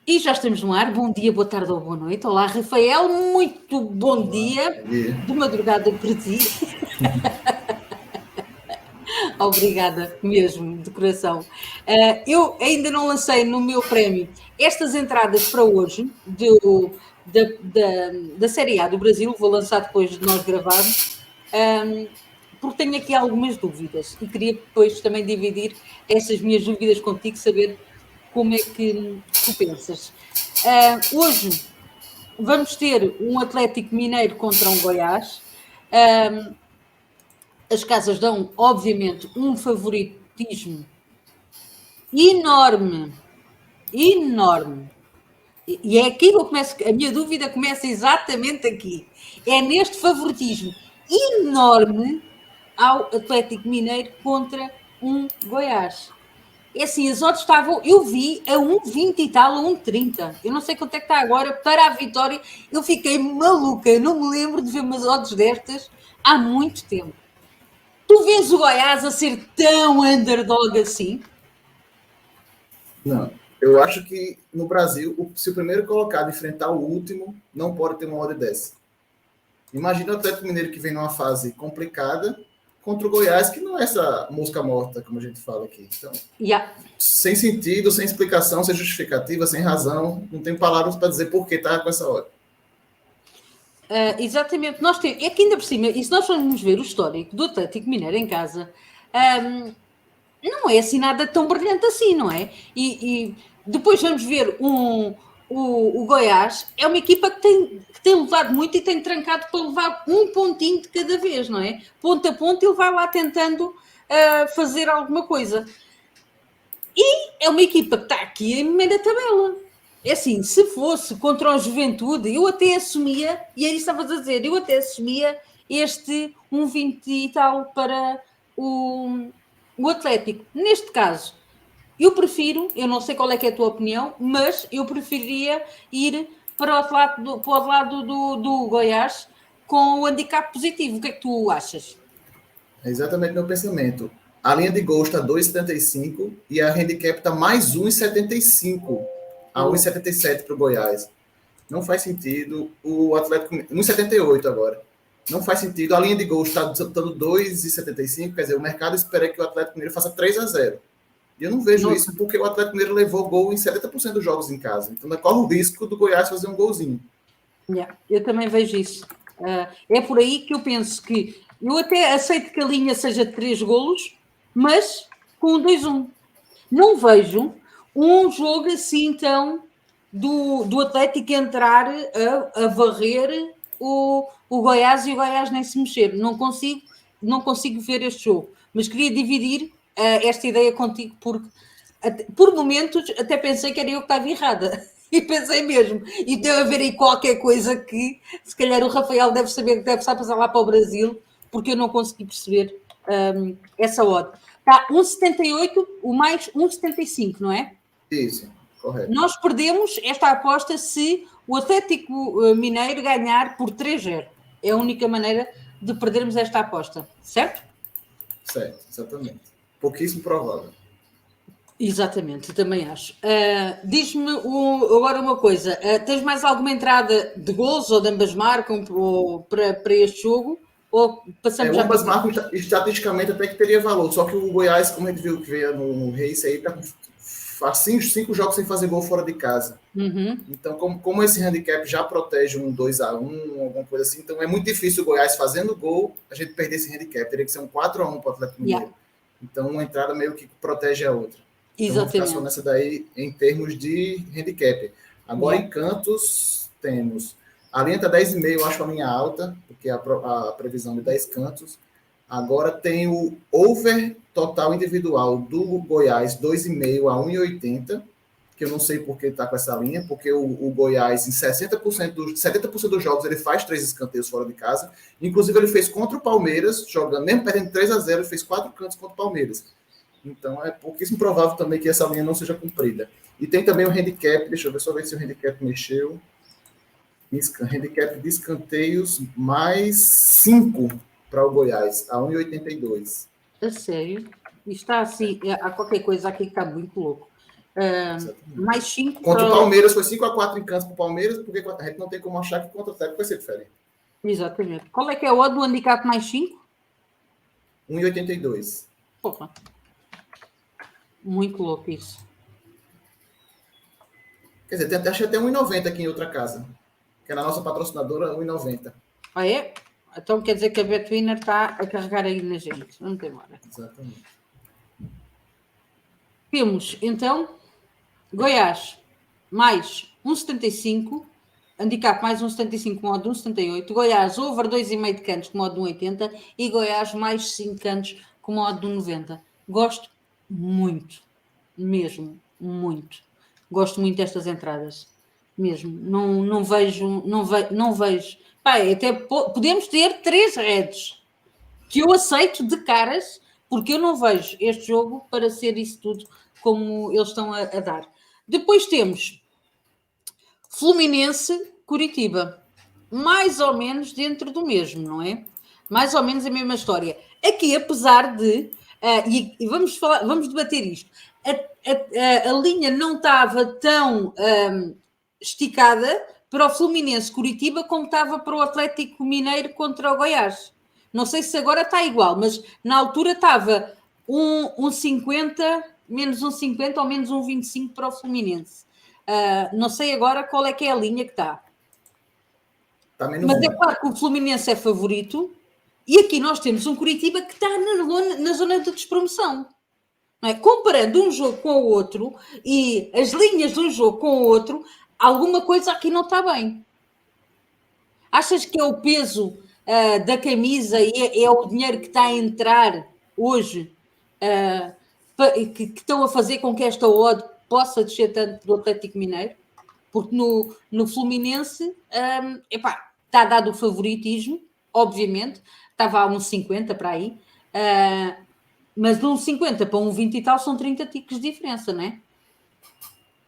E já estamos no ar. Bom dia, boa tarde ou boa noite. Olá, Rafael. Muito bom dia. De madrugada para ti. Obrigada mesmo, de coração. Eu ainda não lancei no meu prémio estas entradas para hoje da Série A do Brasil. Vou lançar depois de nós gravarmos. Porque tenho aqui algumas dúvidas e queria depois também dividir essas minhas dúvidas contigo, saber como é que tu pensas. Hoje vamos ter um Atlético Mineiro contra um Goiás. As casas dão, obviamente, um favoritismo enorme, enorme. E é aqui que eu começo, a minha dúvida começa exatamente aqui. É neste favoritismo enorme ao Atlético Mineiro contra um Goiás. É assim, as odds estavam, eu vi a 1,20 e tal, a 1,30. Eu não sei quanto é que está agora para a vitória. Eu fiquei maluca, eu não me lembro de ver umas odds destas há muito tempo. Tu vês o Goiás a ser tão underdog assim? Não. Eu acho que no Brasil, se o primeiro colocado enfrentar o último, não pode ter uma odd dessa. Imagina o Atlético Mineiro que vem numa fase complicada contra o Goiás, que não é essa mosca morta, como a gente fala aqui. Então, sem sentido, sem explicação, sem justificativa, sem razão, não tem palavras para dizer por que está com essa hora. Exatamente. Nós temos, é que ainda por cima, e se nós formos ver o histórico do Atlético Mineiro em casa, não é assim nada tão brilhante assim, não é? E depois vamos ver o Goiás, é uma equipa que tem levado muito e tem trancado para levar um pontinho de cada vez, não é? Ponto a ponto ele vai lá tentando fazer alguma coisa. E é uma equipa que está aqui em meio da tabela. É assim, se fosse contra o Juventude, eu até assumia, e é isso que estavas a dizer, eu até assumia este 1,20 e tal para o Atlético. Neste caso, eu prefiro, eu não sei qual é que é a tua opinião, mas eu preferiria ir para o lado do Goiás com o handicap positivo. O que é que tu achas? É exatamente o meu pensamento. A linha de gol está 2,75 e a handicap está mais 1,75 a 1,77 para o Goiás. Não faz sentido. O Atlético... 1,78 agora. Não faz sentido. A linha de gols está dando 2,75, quer dizer, o mercado espera que o Atlético Mineiro faça 3-0. E eu não vejo isso porque o Atlético Mineiro levou gol em 70% dos jogos em casa. Então, corre o risco do Goiás fazer um golzinho. Eu também vejo isso. É por aí que eu penso que eu até aceito que a linha seja de 3 golos, mas com 2-1. Não vejo um jogo assim tão do Atlético entrar a varrer o Goiás e o Goiás nem se mexer. Não consigo ver este jogo. Mas queria dividir esta ideia contigo porque por momentos até pensei que era eu que estava errada. E pensei mesmo. E deve haver aí qualquer coisa que se calhar o Rafael deve saber que deve estar a passar lá para o Brasil, porque eu não consegui perceber essa odd. Está 1,78, o mais 1,75, não é? Isso, correto. Nós perdemos esta aposta se o Atlético Mineiro ganhar por 3-0. É a única maneira de perdermos esta aposta, certo? Certo, exatamente. Pouquíssimo provável. Exatamente, também acho. Diz-me agora uma coisa: tens mais alguma entrada de gols ou de ambas marcam para este jogo? Ou passamos já ambas marcam estatisticamente até que teria valor, só que o Goiás, como a gente viu que veio no Race aí, faz 5 jogos sem fazer gol fora de casa. Uhum. Então, como esse handicap já protege um 2-1, alguma coisa assim, então é muito difícil o Goiás fazendo gol, a gente perder esse handicap. Teria que ser um 4-1 para o Atlético Mineiro. Então, uma entrada meio que protege a outra. Então, vamos ficar só nessa daí em termos de handicap. Agora, em cantos, temos... A linha está 10,5, eu acho a linha alta, porque a previsão de 10 cantos. Agora tem o over total individual do Goiás, 2,5 a 1,80, que eu não sei por que está com essa linha, porque o Goiás, em 70% dos jogos, ele faz 3 escanteios fora de casa. Inclusive, ele fez contra o Palmeiras, jogando, mesmo perdendo 3-0, ele fez 4 cantos contra o Palmeiras. Então, é pouquíssimo provável também que essa linha não seja cumprida. E tem também o handicap, deixa eu ver só ver se o handicap mexeu. Handicap de escanteios mais 5 para o Goiás, a 1,82. A sério? Está assim, há qualquer coisa aqui que está muito louco. Mais 5 contra o Palmeiras foi 5-4 em Cantos para o Palmeiras, porque a gente não tem como achar que contra o Atlético vai ser diferente. Exatamente. Qual é que é o odd do handicap mais 5? 1,82. Porra. Muito louco isso. Quer dizer, acho que até 1,90 aqui em outra casa, que é na nossa patrocinadora, 1,90. Ah, é? Então quer dizer que a Betwinner está a carregar aí na gente. Vamos embora. Exatamente. Temos, então, Goiás mais 1,75, handicap mais 1,75 com modo 1,78, Goiás over 2,5 de cantos com modo 1,80 e Goiás mais 5 cantos com modo 1,90. Gosto muito, mesmo, muito. Gosto muito destas entradas, mesmo. Não vejo. Pai, até podemos ter 3 reds que eu aceito de caras, porque eu não vejo este jogo para ser isso tudo como eles estão a dar. Depois temos Fluminense, Curitiba. Mais ou menos dentro do mesmo, não é? Mais ou menos a mesma história. Aqui, apesar de... e vamos debater isto. A linha não estava tão esticada para o Fluminense Curitiba como estava para o Atlético Mineiro contra o Goiás. Não sei se agora está igual, mas na altura estava um 50, menos um 50 ou menos um 25 para o Fluminense. Não sei agora qual é que é a linha que está. Mas é claro que o Fluminense é favorito e aqui nós temos um Curitiba que está na zona de despromoção. Não é? Comparando um jogo com o outro e as linhas de um jogo com o outro, alguma coisa aqui não está bem. Achas que é o peso da camisa e é o dinheiro que está a entrar hoje que estão a fazer com que esta odd possa descer tanto do Atlético Mineiro? Porque no Fluminense está dado o favoritismo, obviamente, estava a uns 50 para aí, mas de uns 50 para um 20 e tal são 30 ticos de diferença, não é?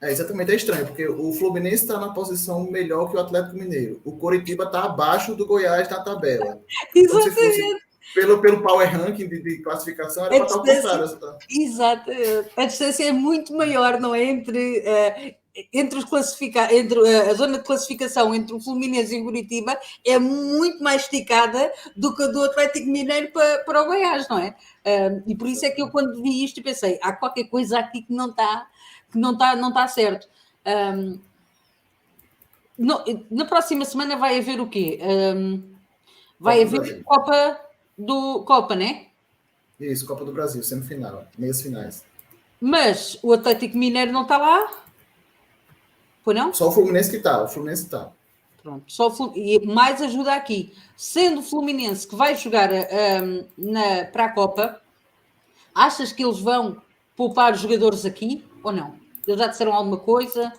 Exatamente, é estranho, porque o Fluminense está na posição melhor que o Atlético Mineiro. O Coritiba está abaixo do Goiás na tabela. Então, se fosse pelo power ranking de classificação, era para estar ao contrário. Exato. A distância é muito maior, não é? Entre os classificados, entre a zona de classificação entre o Fluminense e o Curitiba é muito mais esticada do que a do Atlético Mineiro para o Goiás, não é? E por isso é que eu, quando vi isto, pensei, há qualquer coisa aqui que não está certo. Na próxima semana vai haver o quê? Vai haver Copa, né? Isso, Copa do Brasil, semifinal, meias finais. Mas o Atlético Mineiro não está lá? Foi não? Só o Fluminense que está, Pronto, e mais ajuda aqui. Sendo o Fluminense que vai jogar para a Copa, achas que eles vão poupar os jogadores aqui ou não? Eles já disseram alguma coisa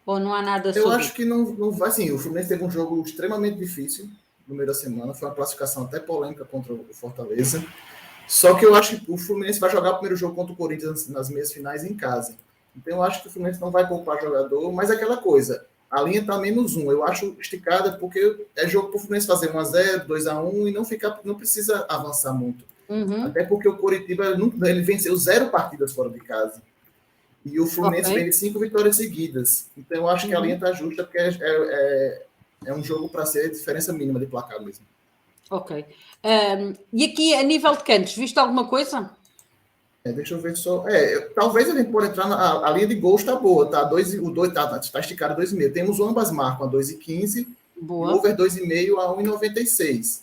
ou não há nada sobre? Eu acho que não vai. Sim, o Fluminense teve um jogo extremamente difícil no meio da semana, foi uma classificação até polêmica contra o Fortaleza. Só que eu acho que o Fluminense vai jogar o primeiro jogo contra o Corinthians nas meias finais em casa. Então eu acho que o Fluminense não vai poupar jogador, mas aquela coisa, a linha está -1. Eu acho esticada porque é jogo para o Fluminense fazer 1-0, 2-1 e não precisa avançar muito. Uhum. Até porque o Coritiba ele venceu 0 partidas fora de casa. E o Fluminense vem de 5 vitórias seguidas. Então eu acho que a linha está justa porque é um jogo para ser diferença mínima de placar mesmo. Ok. E aqui, a nível de cantos, viste alguma coisa? Deixa eu ver só. Talvez a gente pode entrar a linha de gols está boa, tá? O 2 está esticado 2,5. Temos ambas marcam a 2,15 e o over 2,5 a 1,96.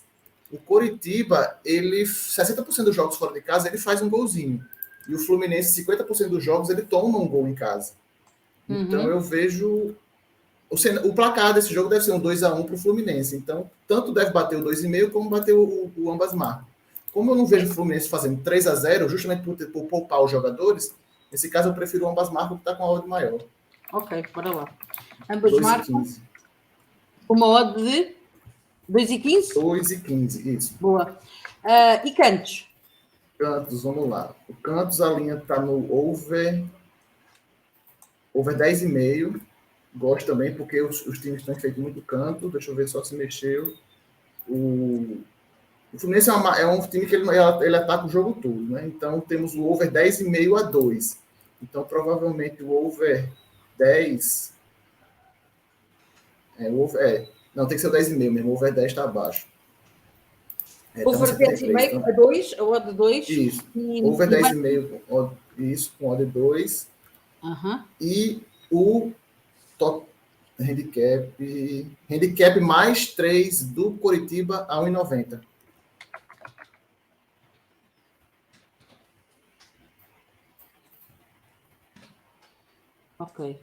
O Coritiba, 60% dos jogos fora de casa, ele faz um golzinho. E o Fluminense, 50% dos jogos, ele toma um gol em casa. Então eu vejo. O placar desse jogo deve ser um 2-1 para o Fluminense. Então, tanto deve bater o 2,5 como bater o ambas marcam. Como eu não vejo o Fluminense fazendo 3-0, justamente por poupar os jogadores, nesse caso eu prefiro o ambas marcam, que está com a odd maior. Ok, bora lá. Ambas marcam. Uma odd de 2,15? 2,15, isso. Boa. E cantos? Cantos, vamos lá. O Cantos, a linha está no over 10,5. Gosto também, porque os times têm feito muito canto. Deixa eu ver só se mexeu. O Fluminense é um time que ele ataca o jogo todo, né? Então temos o over 10,5 a 2. Então, provavelmente, o over 10... não, tem que ser o 10,5 mesmo. O over 10 está abaixo. Tá Over 10,5 então, a 2, a odd 2. isso. E, Over e vai... 10,5, isso, com odd 2. Uhum. E o top handicap mais 3 do Coritiba a 1,90. Ok.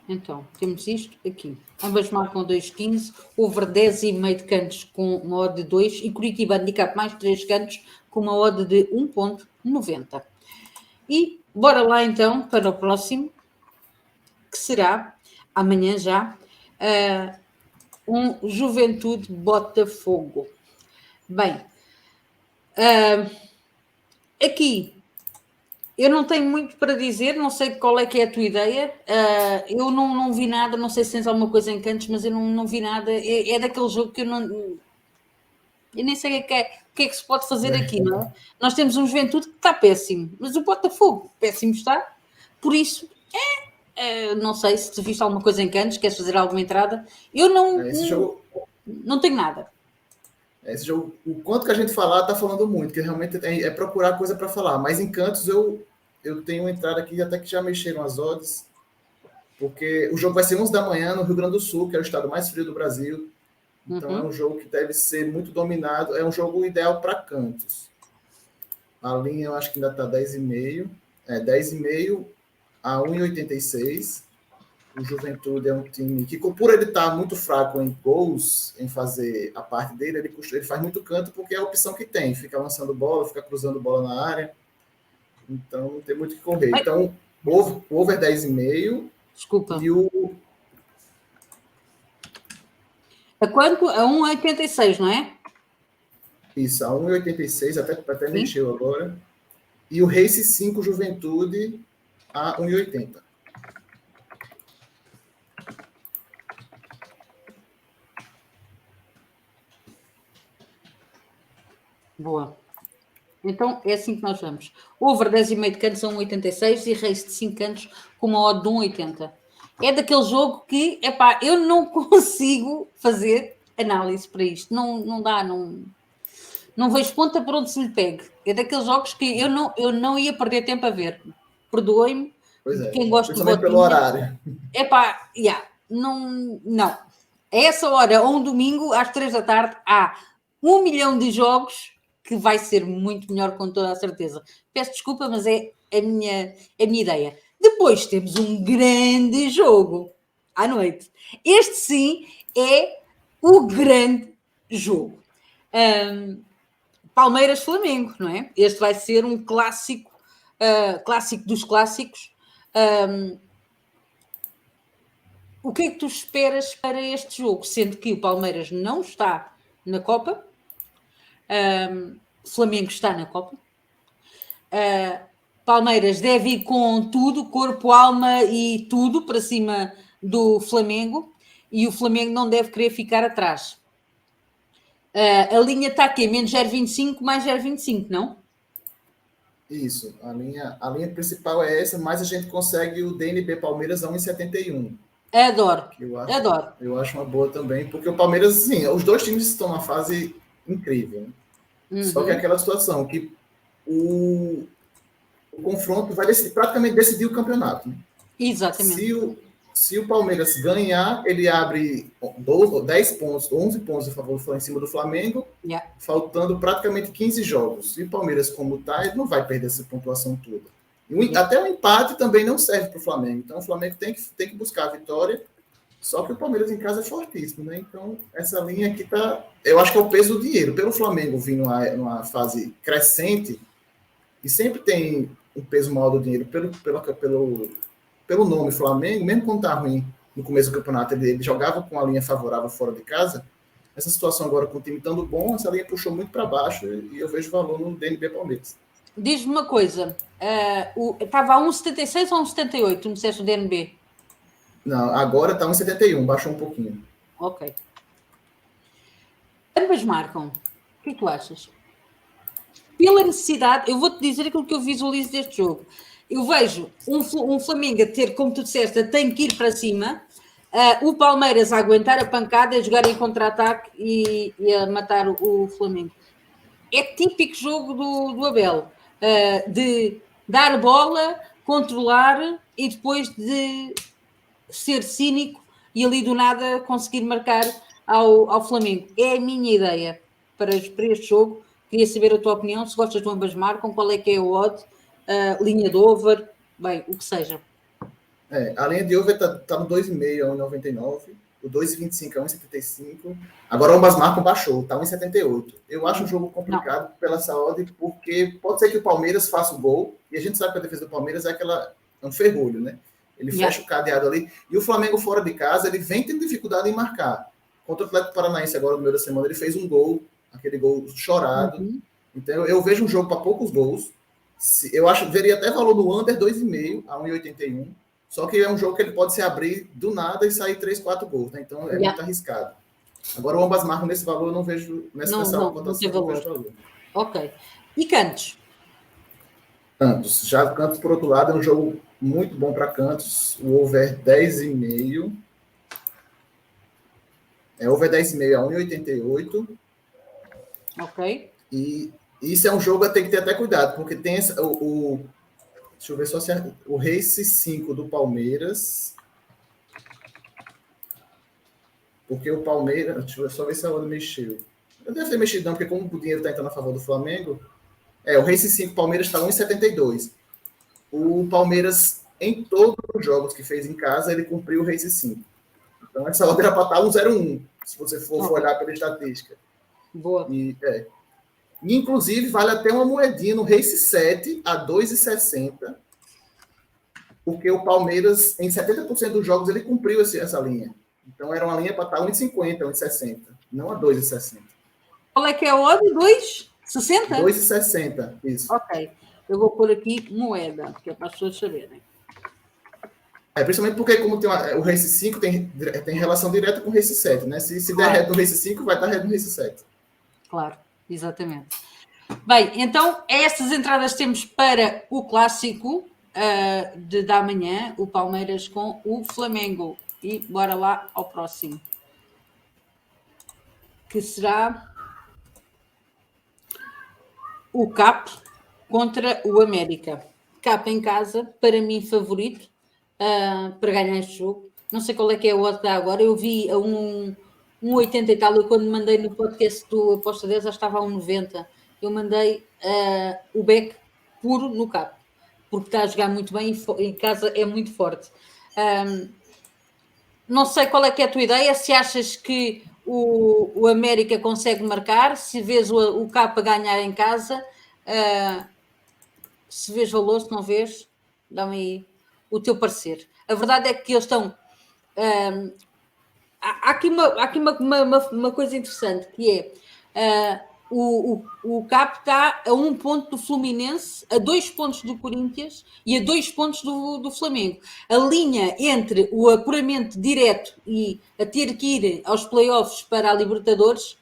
Então, temos isto aqui. Ambas marcam 2,15, over 10,5 de cantos com uma odd de 2 e Curitiba handicap mais 3 cantos com uma odd de 1,90. E bora lá então para o próximo, que será amanhã já, um Juventude Botafogo. Bem, aqui eu não tenho muito para dizer, não sei qual é que é a tua ideia. Eu não vi nada, não sei se tens alguma coisa em cantos, mas eu não vi nada. É daquele jogo que eu não. Eu nem sei o que é que se pode fazer aqui, não é? Nós temos um Juventude que está péssimo, mas o Botafogo péssimo está. Por isso, não sei se te viste alguma coisa em cantos, queres fazer alguma entrada. Eu não tenho nada. Esse jogo, o quanto que a gente falar, tá falando muito, que realmente é procurar coisa para falar. Mas em cantos eu tenho entrada aqui, até que já mexeram as odds, porque o jogo vai ser 11 da manhã no Rio Grande do Sul, que é o estado mais frio do Brasil. Então é um jogo que deve ser muito dominado. É um jogo ideal para cantos. A linha eu acho que ainda está 10,5. 10,5 a 1,86. O Juventude é um time que, por ele estar muito fraco em gols, em fazer a parte dele, ele faz muito canto porque é a opção que tem. Fica lançando bola, fica cruzando bola na área. Então, não tem muito o que correr. Então, over 10,5. Desculpa. E o... A quanto? A 1,86, não é? Isso, a 1,86, até mexeu agora. E o Race 5 Juventude a 1,80. Boa. Então é assim que nós vamos. Over 10,5 de cantos a 1,86 e race de 5 cantos com uma odd de 1,80. É daquele jogo que, epá, eu não consigo fazer análise para isto. Não dá, não vejo ponta por onde se lhe pegue. É daqueles jogos que eu não ia perder tempo a ver. Perdoe-me, Pois é, quem gosta de principalmente pelo botinha. horário. Epá, não. A essa hora, ou um domingo, às 3 da tarde, há 1 milhão de jogos que vai ser muito melhor com toda a certeza. Peço desculpa, mas é a minha ideia. Depois temos um grande jogo à noite. Este sim é o grande jogo. Palmeiras-Flamengo, não é? Este vai ser um clássico, clássico dos clássicos. O que é que tu esperas para este jogo? Sendo que o Palmeiras não está na Copa, Flamengo está na Copa. Palmeiras deve ir com tudo, corpo, alma e tudo para cima do Flamengo e o Flamengo não deve querer ficar atrás. A linha está aqui, menos 0,25 mais 0,25, não? Isso, a linha principal é essa, mas a gente consegue o DNB Palmeiras a 1,71. Adoro, adoro. Eu acho uma boa também, porque o Palmeiras, sim, os dois times estão numa fase incrível. Né? Só que é aquela situação que o confronto vai praticamente decidir o campeonato. Né? Exatamente. Se o Palmeiras ganhar, ele abre 10 pontos, 11 pontos a favor em cima do Flamengo, faltando praticamente 15 jogos. E o Palmeiras, como está, ele não vai perder essa pontuação toda. Até o empate também não serve para o Flamengo. Então, o Flamengo tem que buscar a vitória. Só que o Palmeiras em casa é fortíssimo, né? Então, essa linha aqui tá... Eu acho que é o peso do dinheiro. Pelo Flamengo vir numa fase crescente, e sempre tem um peso maior do dinheiro pelo nome Flamengo, mesmo quando tá ruim no começo do campeonato, ele jogava com a linha favorável fora de casa. Essa situação agora com o time estando bom, essa linha puxou muito para baixo e eu vejo valor no DNB Palmeiras. Diz-me uma coisa, estava a 1,76 ou 1,78, me disseste o DNB? Não, agora está 1,71, baixou um pouquinho. Ok. Ambas marcam. O que tu achas? pela necessidade, eu vou-te dizer aquilo que eu visualizo deste jogo. Eu vejo um Flamengo a ter, como tu disseste, tem que ir para cima, o Palmeiras a aguentar a pancada, a jogar em contra-ataque e a matar o Flamengo. É típico jogo do Abel, de dar bola, controlar e depois de ser cínico e ali do nada conseguir marcar ao Flamengo. É a minha ideia para este jogo. Queria saber a tua opinião, se gostas de ambas marcam, qual é que é o odd, linha de over, bem, o que seja. A linha de over tá no 2,5 a 1,99, o 2,25 a 1,75. Agora ambas marcam baixou, tá 1,78. Eu acho um jogo complicado pela essa odd, porque pode ser que o Palmeiras faça o gol, e a gente sabe que a defesa do Palmeiras é um ferrolho, né? Ele fecha o cadeado ali. E o Flamengo fora de casa, ele vem tendo dificuldade em marcar. Contra o Atlético Paranaense agora no meio da semana, ele fez um gol, aquele gol chorado. Então eu vejo um jogo para poucos gols. Eu veria até valor no under 2,5 a 1,81. Só que é um jogo que ele pode se abrir do nada e sair 3, 4 gols, né? Então é muito arriscado. Agora o ambas marcam nesse valor, eu não vejo nessa cotação, não vejo valor. Ok. E Cantos? Cantos. Já Cantos, por outro lado, é um jogo muito bom para Cantos. O over 10,5. Over 10,5 a 1,88. Ok. E isso é um jogo que tem que ter até cuidado, porque tem deixa eu ver só se o Race 5 do Palmeiras. Porque o Palmeiras, deixa eu só ver se a hora mexeu. Eu devo ter mexido não, porque como o dinheiro está entrando a favor do Flamengo, o Race 5 Palmeiras está 1,72. O Palmeiras, em todos os jogos que fez em casa, ele cumpriu o Race 5. Então, essa hora era para estar 1,01, se você for olhar pela estatística. Boa. Inclusive, vale até uma moedinha no Race 7 a 2,60, porque o Palmeiras, em 70% dos jogos, ele cumpriu essa linha. Então, era uma linha para estar 1,50, 1,60, não a 2,60. Qual é que é o odd? 2,60? 2,60, isso. Ok. Eu vou pôr aqui moeda, que é para as pessoas saberem. Principalmente porque como tem o Race 5 tem relação direta com o Race 7, né? Se der reto no Race 5, vai estar reto no Race 7. Claro, exatamente. Bem, então estas entradas temos para o clássico da manhã, o Palmeiras com o Flamengo. E bora lá ao próximo. Que será o CAP contra o América. CAP em casa, para mim favorito para ganhar este jogo. Não sei qual é que é o odd agora. Eu vi a 1,80 e tal. Eu quando mandei no podcast do Aposta 10 já estava a 1,90. Eu mandei o back puro no CAP, porque está a jogar muito bem e em casa é muito forte. Não sei qual é que é a tua ideia, se achas que o América consegue marcar, se vês o CAP a ganhar em casa, se vês valor, se não vês, dá-me aí o teu parecer. A verdade é que eles estão... há aqui uma coisa interessante, que é... o CAP está a 1 ponto do Fluminense, a 2 pontos do Corinthians e a 2 pontos do Flamengo. A linha entre o apuramento direto e a ter que ir aos playoffs para a Libertadores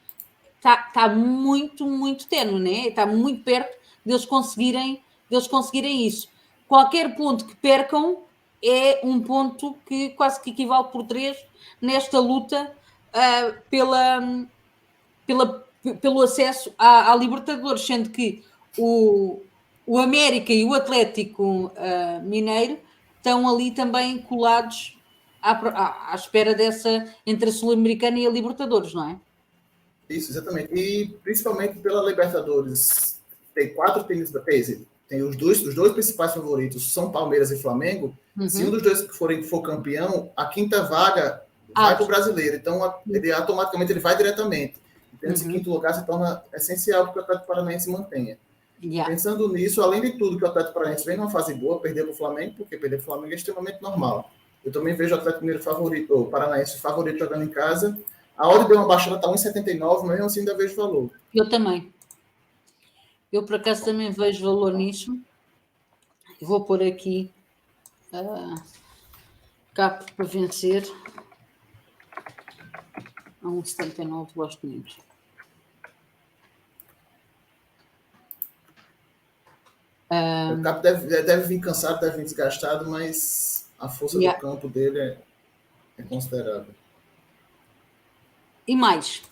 está muito, muito tenue, né? Está muito perto deles conseguirem isso. Qualquer ponto que percam é um ponto que quase que equivale por 3 nesta luta pelo acesso à Libertadores, sendo que o América e o Atlético Mineiro estão ali também colados à espera dessa entre a Sul-Americana e a Libertadores, não é? Isso, exatamente. E principalmente pela Libertadores, tem 4 times da PES. Tem os dois principais favoritos, são Palmeiras e Flamengo. Se um dos dois for campeão, a 5ª vaga vai para o brasileiro. Então, ele automaticamente ele vai diretamente. Então, esse 5º lugar se torna essencial para que o Atlético Paranaense se mantenha. Pensando nisso, além de tudo, que o Atlético Paranaense vem numa fase boa, perder para o Flamengo, porque perder para o Flamengo é extremamente normal. Eu também vejo o Atlético Mineiro favorito, o Paranaense favorito jogando em casa. A odd deu uma baixada, está 1,79, mas mesmo assim ainda vejo valor. Eu também. Eu, por acaso, também vejo valor nisso. Vou pôr aqui CAP para vencer. A 1,79, gosto muito. O Cap deve vir cansado, deve vir desgastado, mas a força do campo dele é considerável. E mais?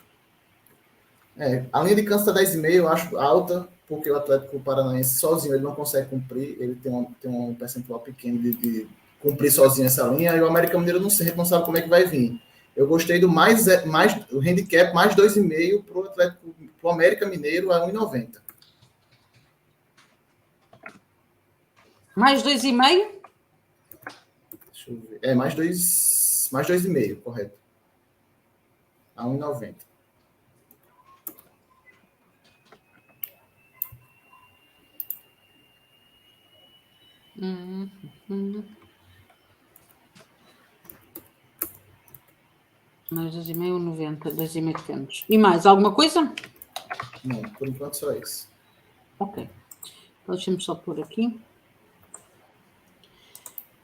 A linha de canto está 10,5, eu acho alta, porque o Atlético Paranaense sozinho ele não consegue cumprir, ele tem um percentual pequeno de cumprir sozinho essa linha, e o América Mineiro não sabe como é que vai vir. Eu gostei do o handicap mais 2,5 para o Atlético, pro América Mineiro a 1,90. Mais 2,5? Deixa eu ver. Mais 2,5, correto. A 1,90. Mais 2,5, 90, 2,500. E mais alguma coisa? Não, por enquanto só isso. Ok. Então, deixa-me só pôr aqui.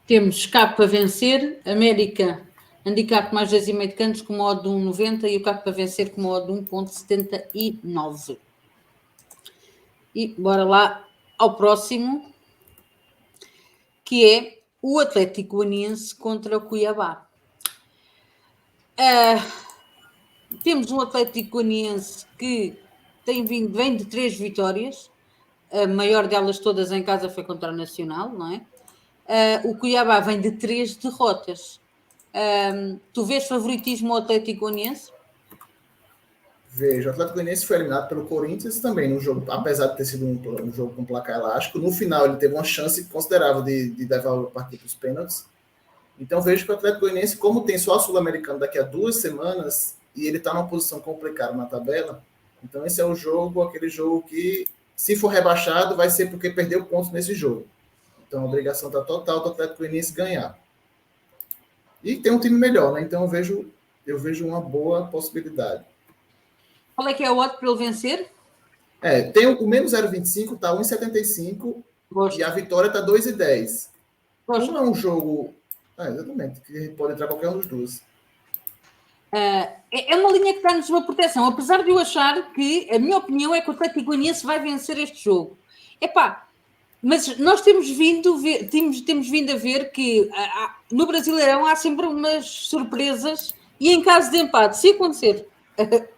Temos Cap para vencer, América, handicap mais 2,5 de cantos com modo de 1,90 e o Cap para vencer com modo de 1,79. E bora lá ao próximo, que é o Atlético Goianiense contra o Cuiabá. Temos um Atlético Goianiense que vem de 3 vitórias, a maior delas todas em casa foi contra o Nacional, não é? O Cuiabá vem de 3 derrotas. Tu vês favoritismo ao Atlético Goianiense? Vejo. O Atlético Goianiense foi eliminado pelo Corinthians também no jogo, apesar de ter sido um jogo com placar elástico. No final, ele teve uma chance considerável de levar a partida para os pênaltis. Então, vejo que o Atlético Goianiense, como tem só a Sul-Americana daqui a 2 semanas, e ele está numa posição complicada na tabela, então esse é aquele jogo que, se for rebaixado, vai ser porque perdeu pontos nesse jogo. Então, a obrigação está total do Atlético Goianiense ganhar. E tem um time melhor, né? Então, eu vejo uma boa possibilidade. Qual é que é o odds para ele vencer? Tem o menos 0,25, tá 1,75 e a vitória tá 2,10. Não é um jogo... exatamente, que pode entrar qualquer um dos dois. É uma linha que dá-nos uma proteção, apesar de eu achar que, a minha opinião é que o Atlético Goianiense vai vencer este jogo. Mas nós temos vindo a ver que no Brasileirão há sempre umas surpresas e em caso de empate, se acontecer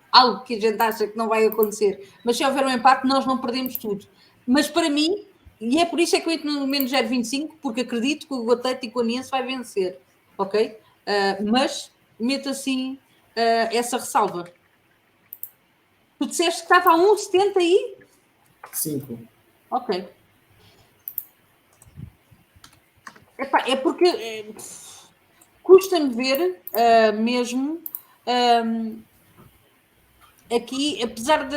algo que a gente acha que não vai acontecer, mas se houver um empate nós não perdemos tudo. Mas para mim, e é por isso é que eu entro no menos 0,25, porque acredito que o Atlético Goianiense vai vencer, ok? Mas meto assim essa ressalva. Tu disseste que estava a 1,70 aí? 5. Ok. É porque custa-me ver mesmo aqui, apesar de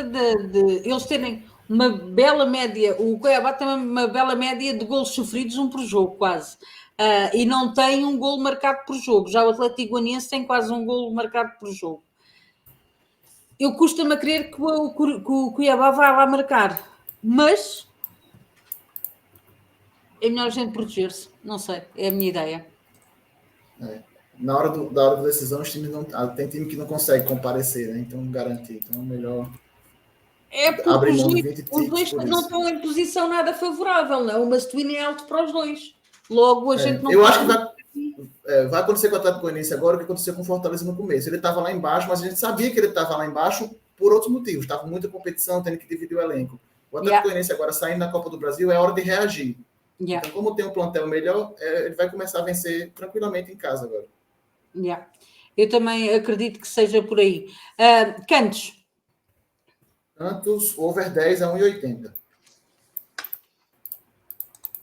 eles terem uma bela média, o Cuiabá tem uma bela média de golos sofridos, um por jogo, quase. E não tem um golo marcado por jogo. Já o Atlético Goianiense tem quase um golo marcado por jogo. Eu custa-me a crer que o Cuiabá vai lá marcar, mas é melhor a gente proteger-se. Não sei, é a minha ideia. Na hora da decisão, os times não... tem time que não consegue comparecer, né? Então, garantir. Então, é melhor... Porque os dois não estão em posição nada favorável, não. O must-win é alto para os dois. Logo, a gente não... Eu acho que vai acontecer com o Atlético Goianiense agora o que aconteceu com o Fortaleza no começo. Ele estava lá embaixo, mas a gente sabia que ele estava lá embaixo por outros motivos. Estava muita competição, tendo que dividir o elenco. O Atlético Goianiense agora saindo da Copa do Brasil, é hora de reagir. Então, como tem um plantel melhor, ele vai começar a vencer tranquilamente em casa agora. Eu também acredito que seja por aí. Cantos. Cantos, over 10 a 1,80.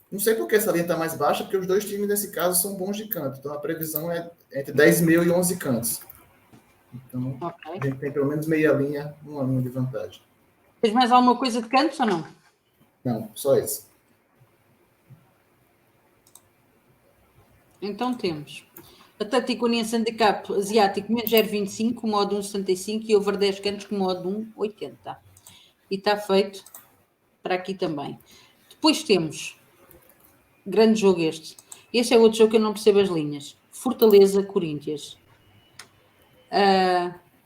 Não sei por que essa linha está mais baixa, porque os dois times, nesse caso, são bons de canto. Então, a previsão é entre 10,5 e 11 cantos. Então, a gente tem pelo menos meia linha, uma linha de vantagem. Tens mais alguma coisa de cantos ou não? Não, só esse. Então temos Atlético Goianiense handicap asiático menos 0,25, modo 1,75 e over 10 cantos com modo 1,80. E está feito para aqui também. Depois temos, grande jogo este. Este é outro jogo que eu não percebo as linhas. Fortaleza, Corinthians.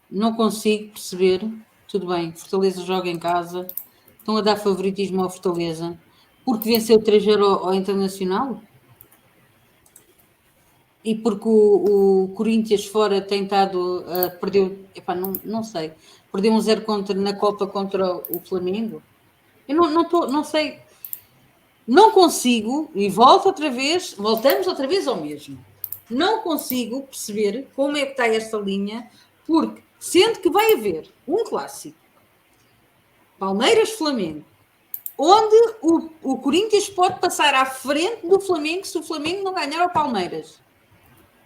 Não consigo perceber. Tudo bem, Fortaleza joga em casa. Estão a dar favoritismo ao Fortaleza. Porque venceu 3-0 ao Internacional? E porque o Corinthians fora tem estado, perdeu, não sei, perdeu 1-0 na Copa contra o Flamengo? Eu não sei, não consigo, e voltamos outra vez ao mesmo. Não consigo perceber como é que está esta linha, porque sendo que vai haver um clássico, Palmeiras-Flamengo, onde o Corinthians pode passar à frente do Flamengo se o Flamengo não ganhar ao Palmeiras.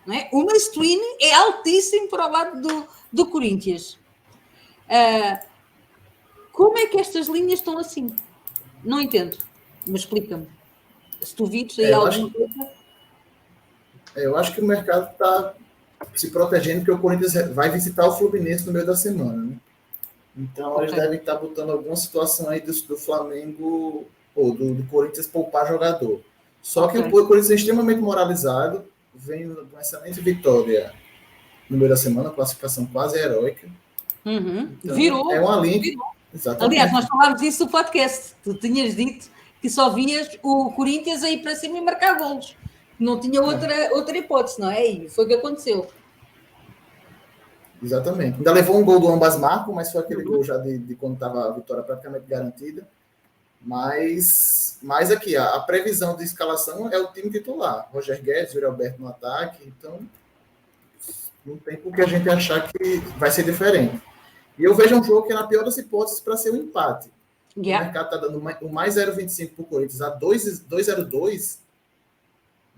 Não é? O must-win é altíssimo para o lado do Corinthians. Como é que estas linhas estão assim? Não entendo, mas explica-me. Se tu vires aí alguma coisa... Eu acho que o mercado está se protegendo, porque o Corinthians vai visitar o Fluminense no meio da semana, né? Então, eles devem estar botando alguma situação aí do Flamengo ou do Corinthians poupar jogador. Só que o Corinthians é extremamente moralizado, vem com uma excelente vitória no meio da semana, classificação quase heróica. Então, virou. É uma linha. Exatamente. Aliás, nós falámos disso no podcast. Tu tinhas dito que só vias o Corinthians a ir para cima e marcar golos. Não tinha outra hipótese, não é? E foi o que aconteceu. Exatamente. Ainda levou um gol do ambas marcam, mas foi aquele gol já de quando estava a vitória praticamente garantida. Mas aqui, a previsão de escalação é o time titular. Roger Guedes, Yuri Alberto no ataque. Então, não tem por que a gente achar que vai ser diferente. E eu vejo um jogo que é na pior das hipóteses para ser um empate. O mercado está dando o mais 0,25 para o Corinthians a 2,02.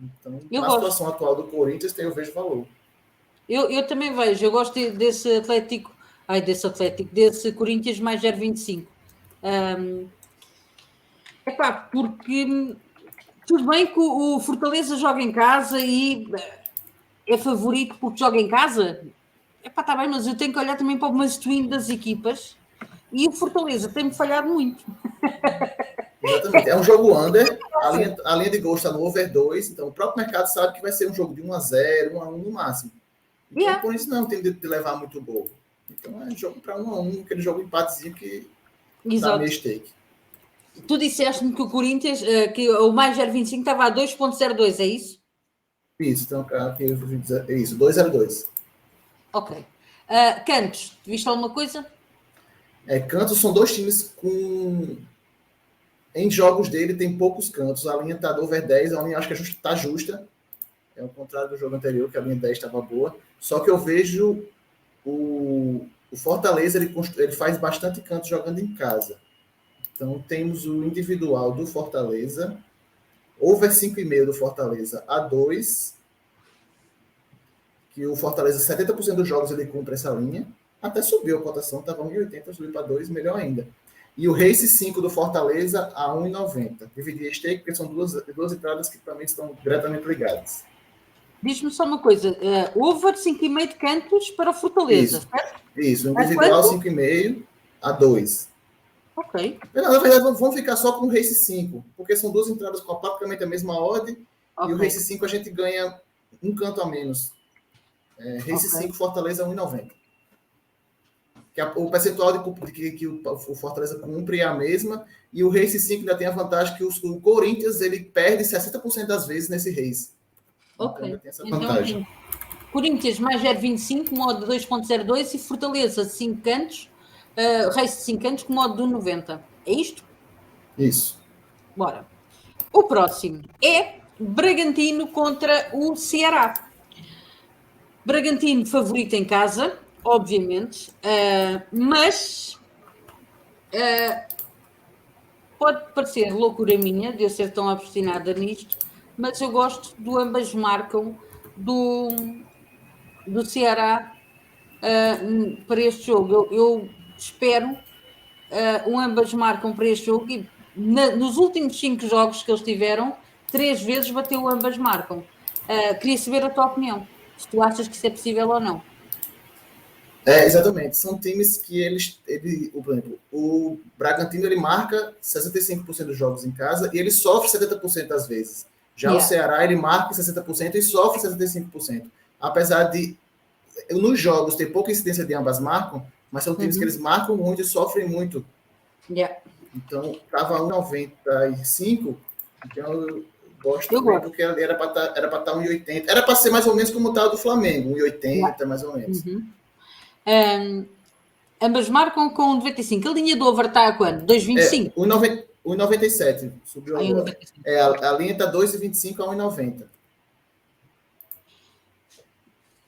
Então, na situação atual do Corinthians, eu vejo valor. Eu também vejo. Eu gosto desse desse Corinthians mais 0,25. Porque tudo bem que o Fortaleza joga em casa e é favorito porque joga em casa. Está bem, mas eu tenho que olhar também para o must-win das equipas e o Fortaleza tem-me falhado muito. Exatamente. É um jogo under, a linha de gols está no over 2, então o próprio mercado sabe que vai ser um jogo de 1-0, 1-1 no máximo. Então, por isso não tem de levar muito gol. Então é jogo para 1-1, aquele jogo empatezinho que dá meio stake. Tu disseste-me que o Corinthians, que o mais 0,25 estava a 2,02, é isso? Isso, então aqui é isso, 2,02. Ok. Cantos, viste alguma coisa? Cantos são dois times com... Em jogos dele tem poucos cantos. A linha está do over 10, a linha acho que está justa. É o contrário do jogo anterior, que a linha 10 estava boa. Só que eu vejo o Fortaleza, ele faz bastante canto jogando em casa. Então temos o individual do Fortaleza, over 5,5 do Fortaleza a 2, que o Fortaleza, 70% dos jogos ele cumpre essa linha. Até subiu a cotação, estava 1,80, subiu para 2, melhor ainda. E o Race 5 do Fortaleza a 1,90. Dividi stake, porque são duas entradas que para mim estão diretamente ligadas. Diz-me só uma coisa, over 5,5 de cantos para o Fortaleza, certo? Isso, individual 5,5 a 2. Ok. Na verdade, vamos ficar só com o Race 5, porque são duas entradas com praticamente a mesma ordem, e o Race 5 a gente ganha um canto a menos. Race 5 Fortaleza 1,90. Que o percentual que o Fortaleza cumpre é a mesma, e o Race 5 ainda tem a vantagem que o Corinthians ele perde 60% das vezes nesse Race. Ok. Então, tem essa vantagem. Corinthians mais 0,25, modo 2,02 e Fortaleza 5 cantos, Race 5 cantos com modo de 1,90. É isto? Isso. Bora. O próximo é Bragantino contra o Ceará. Bragantino favorito em casa, obviamente, mas pode parecer loucura minha de eu ser tão obstinada nisto, mas eu gosto do ambas marcam do Ceará para este jogo. Eu espero um ambas marcam para este jogo e nos últimos 5 jogos que eles tiveram, 3 vezes bateu o ambas marcam. Queria saber a tua opinião, se tu achas que isso é possível ou não. Exatamente. São times que por exemplo, o Bragantino ele marca 65% dos jogos em casa e ele sofre 70% das vezes. Já o Ceará ele marca 60% e sofre 75%. Apesar de nos jogos ter pouca incidência de ambas marcam, mas são times que eles marcam muito e sofrem muito. Então, estava 1,95, então eu gosto também, porque era para estar 1,80. Era para ser mais ou menos como o tal do Flamengo, 1,80, mais ou menos. Ambas marcam com 95. A linha do over está a quando? 2,25? 1,97 subiu agora. 1,95. A linha está 2,25 a 1,90.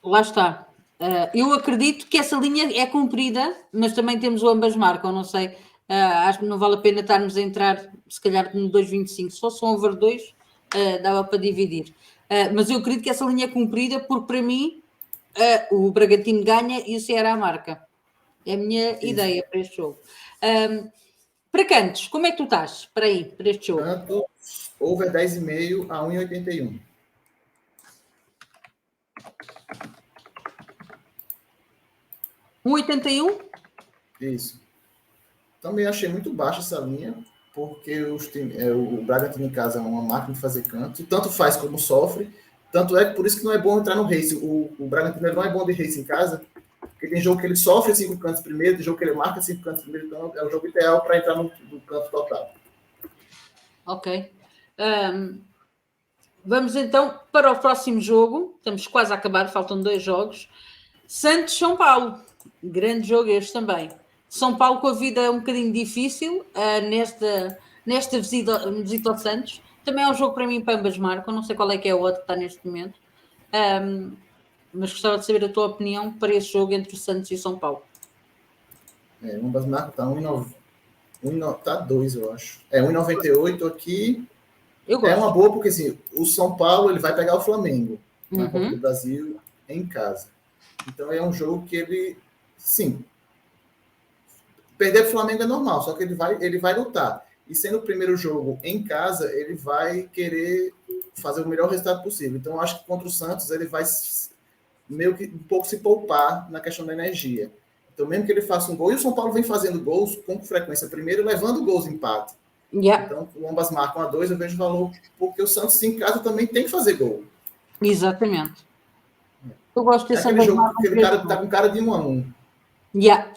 Lá está. Eu acredito que essa linha é cumprida, mas também temos o ambas marcam, não sei. Acho que não vale a pena estarmos a entrar, se calhar, no 2,25. Se fosse um over 2, dava para dividir. Mas eu acredito que essa linha é cumprida, porque para mim o Bragantino ganha e o Ceará marca. É a minha ideia para este jogo. Para Cantos, como é que tu estás para este jogo? Cantos, over 10,5 a 1,81. Isso. Também achei muito baixa essa linha, porque o Bragantino em casa é uma máquina de fazer canto, tanto faz como sofre. Tanto é que por isso que não é bom entrar no race. O Bragantino não é bom de race em casa, porque tem jogo que ele sofre 5 cantos primeiro, tem jogo que ele marca 5 cantos primeiro, então é o jogo ideal para entrar no canto total. Ok. Vamos então para o próximo jogo. Estamos quase a acabar, faltam 2 jogos. Santos-São Paulo. Grande jogo este também. São Paulo com a vida um bocadinho difícil nesta visita ao Santos. Também é um jogo para mim para ambas marcam. Não sei qual é que é o outro que está neste momento. Mas gostava de saber a tua opinião para esse jogo entre o Santos e o São Paulo. Ambas marcas está 1,9. Tá 2, eu acho. 1,98 aqui. É uma boa, porque assim, o São Paulo ele vai pegar o Flamengo na Copa do Brasil em casa. Então é um jogo que ele, sim, perder para o Flamengo é normal, só que ele vai lutar. E sendo o primeiro jogo em casa, ele vai querer fazer o melhor resultado possível. Então eu acho que contra o Santos ele vai meio que um pouco se poupar na questão da energia. Então mesmo que ele faça um gol, e o São Paulo vem fazendo gols com frequência primeiro, levando gols de empate. Então, ambas marcam a 2, eu vejo valor, porque o Santos em casa também tem que fazer gol. Exatamente. Eu gosto desse aquele jogo que aquele cara está com cara de 1-1.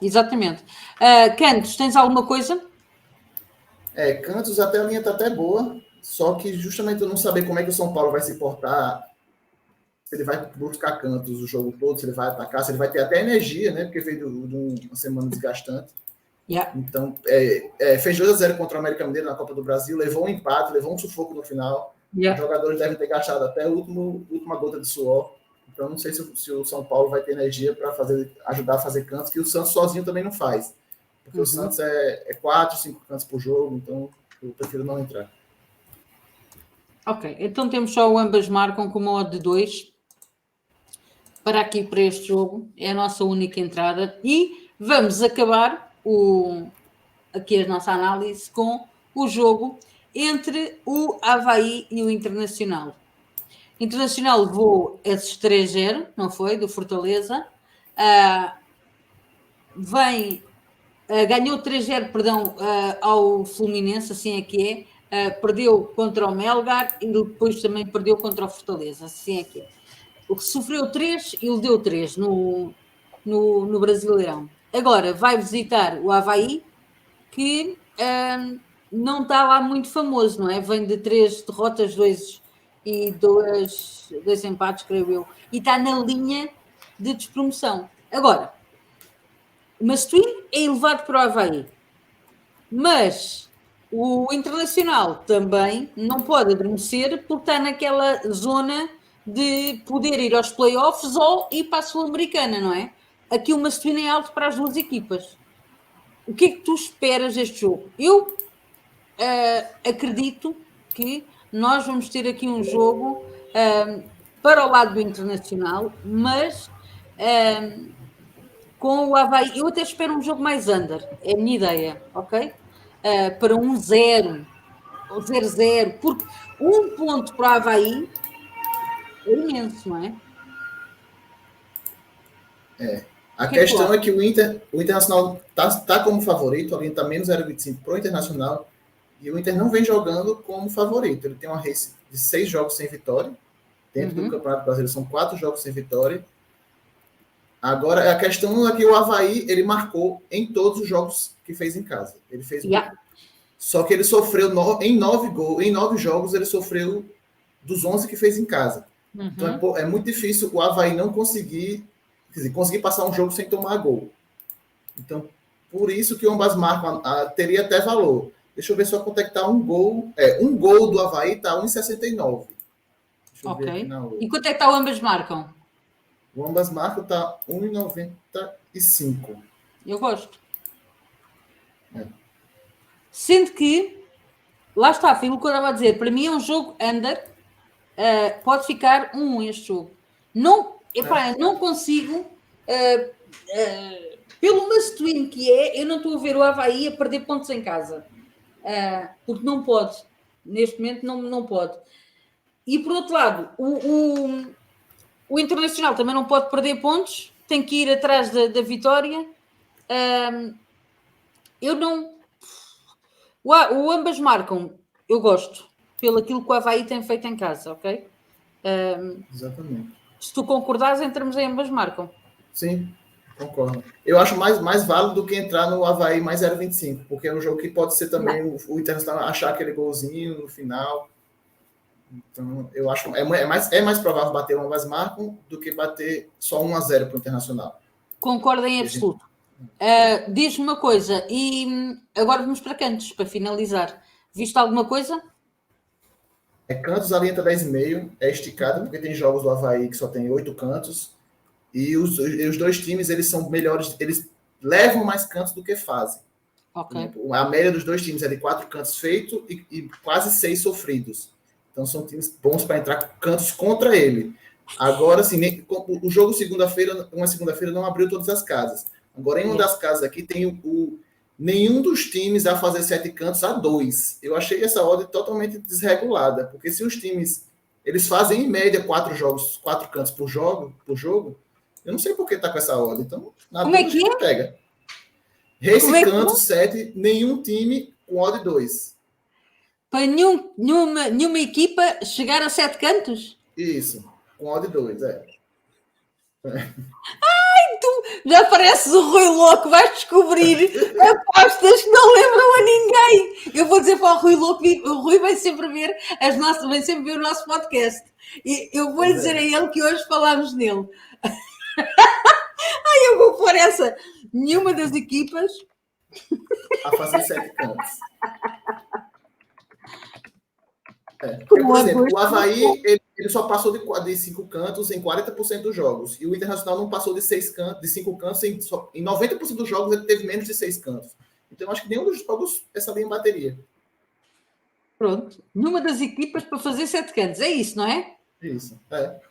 Exatamente. Cantos, tens alguma coisa? Cantos, até a linha está até boa, só que justamente eu não saber como é que o São Paulo vai se portar, se ele vai buscar cantos o jogo todo, se ele vai atacar, se ele vai ter até energia, né? Porque veio de uma semana desgastante. Então, fez 2-0 contra o América Mineiro na Copa do Brasil, levou um empate, levou um sufoco no final. Os jogadores devem ter gastado até a última gota de suor. Então, não sei se o São Paulo vai ter energia para ajudar a fazer cantos, que o Santos sozinho também não faz. Porque o Santos é 4, 5 cantos por jogo, então eu prefiro não entrar. Ok, então temos só o ambas marcam com uma odd de 2 para este jogo. É a nossa única entrada. E vamos acabar aqui a nossa análise com o jogo entre o Avaí e o Internacional. Internacional levou esses 3-0, não foi? Do Fortaleza. Ganhou 3-0, perdão, ao Fluminense, assim é que é. Perdeu contra o Melgar e depois também perdeu contra o Fortaleza, assim é que é. O que sofreu 3 e lhe deu 3 no Brasileirão. Agora vai visitar o Avaí, que não está lá muito famoso, não é? Vem de 3 derrotas, 2 empates, creio eu, e está na linha de despromoção. Agora, o Mastuíno é elevado para o Avaí, mas o Internacional também não pode adormecer porque está naquela zona de poder ir aos playoffs ou ir para a Sul-Americana, não é? Aqui o Mastuíno é alto para as duas equipas. O que é que tu esperas deste jogo? Eu acredito que nós vamos ter aqui um jogo para o lado do Internacional, mas com o Avaí, eu até espero um jogo mais under, é a minha ideia, ok? Para 1-0, ou 0-0, porque 1 ponto para o Avaí é imenso, não é? A questão é que o Internacional está como favorito, ali está menos 0,25 para o Internacional, e o Inter não vem jogando como favorito. Ele tem uma race de 6 jogos sem vitória. Dentro do Campeonato Brasileiro são 4 jogos sem vitória. Agora, a questão é que o Avaí, ele marcou em todos os jogos que fez em casa. Ele fez Só que ele sofreu em 9 jogos, ele sofreu dos 11 que fez em casa. Então é muito difícil o Avaí não conseguir, conseguir passar um jogo sem tomar gol. Então, por isso que o ambas marcam teria até valor. Deixa eu ver só quanto é que tá um gol. Um gol do Avaí tá 1,69. Deixa eu ver aqui na outra. E quanto é que está o ambas marcam? O ambas marcam tá 1,95. Eu gosto. Sendo que, lá está, foi o que eu estava a dizer, para mim é um jogo under, pode ficar este jogo. Não, não consigo, pelo must win que eu não estou a ver o Avaí a perder pontos em casa. Porque não pode. Neste momento não pode. E por outro lado, o Internacional também não pode perder pontos, tem que ir atrás da vitória. Eu não... O ambas marcam, eu gosto, pelo aquilo que o Avaí tem feito em casa, ok? Exatamente. Se tu concordares, entramos em ambas marcam. Sim, concordo. Eu acho mais válido do que entrar no Avaí mais 0,25, porque é um jogo que pode ser também o Internacional achar aquele golzinho no final. Então, eu acho é mais provável bater o ambas marcam do que bater só 1-0 para o Internacional. Concordo em absoluto. Diz-me uma coisa, e agora vamos para Cantos, para finalizar. Viste alguma coisa? Cantos ali entra 10,5, é esticado, porque tem jogos do Avaí que só tem 8 cantos, e os dois times, eles são melhores, eles levam mais cantos do que fazem. Okay. A média dos dois times é de 4 cantos feitos e quase 6 sofridos. Então são times bons para entrar cantos contra ele. Agora, assim, o jogo uma segunda-feira não abriu todas as casas. Agora, em uma das casas aqui, tem nenhum dos times a fazer 7 cantos a 2. Eu achei essa ordem totalmente desregulada, porque se os times eles fazem em média 4 cantos por jogo, eu não sei por que tá com essa ordem. Então, como é que é? Pega. Race canto 7, nenhum time com odd 2. Para nenhuma equipa chegar a 7 cantos? Isso, com odd 2, Tu já pareces o Rui Louco, vais descobrir apostas que não lembram a ninguém. Eu vou dizer para o Rui Louco, o Rui vai sempre ver o nosso podcast. E eu vou dizer a ele que hoje falámos nele. Eu vou pôr essa. Nenhuma das equipas a fazer 7 cantos. Por exemplo, o Avaí ele só passou de 5 cantos em 40% dos jogos. E o Internacional não passou de 5 cantos em 90% dos jogos ele teve menos de 6 cantos. Então, eu acho que nenhum dos jogos essa linha bateria. Pronto. Nenhuma das equipas para fazer 7 cantos. É isso, não é? Isso.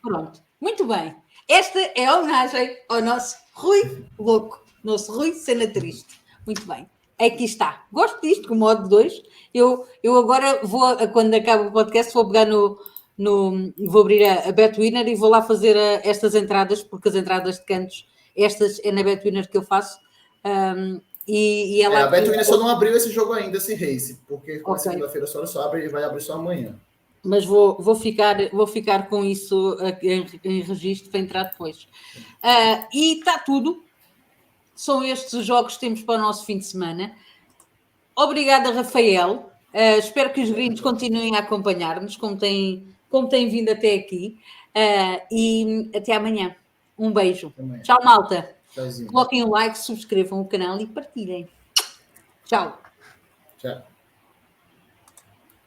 Pronto. Muito bem. Esta é a homenagem ao nosso Rui Louco. Nosso Rui Cena Triste. Muito bem. Aqui está. Gosto disto, com o modo 2. Eu agora vou, quando acaba o podcast, vou pegar vou abrir a Betwinner e vou lá fazer estas entradas, porque as entradas de cantos, estas é na Betwinner que eu faço. E ela a Betwinner só não abriu esse jogo ainda, esse race, porque na segunda-feira só abre e vai abrir só amanhã. Mas vou ficar com isso em registro para entrar depois. E está tudo. São estes os jogos que temos para o nosso fim de semana. Obrigada, Rafael. Espero que os gringos continuem a acompanhar-nos, como têm vindo até aqui. E até amanhã. Um beijo. Tchau, malta. Tchauzinho. Coloquem um like, subscrevam o canal e partilhem. Tchau. Tchau.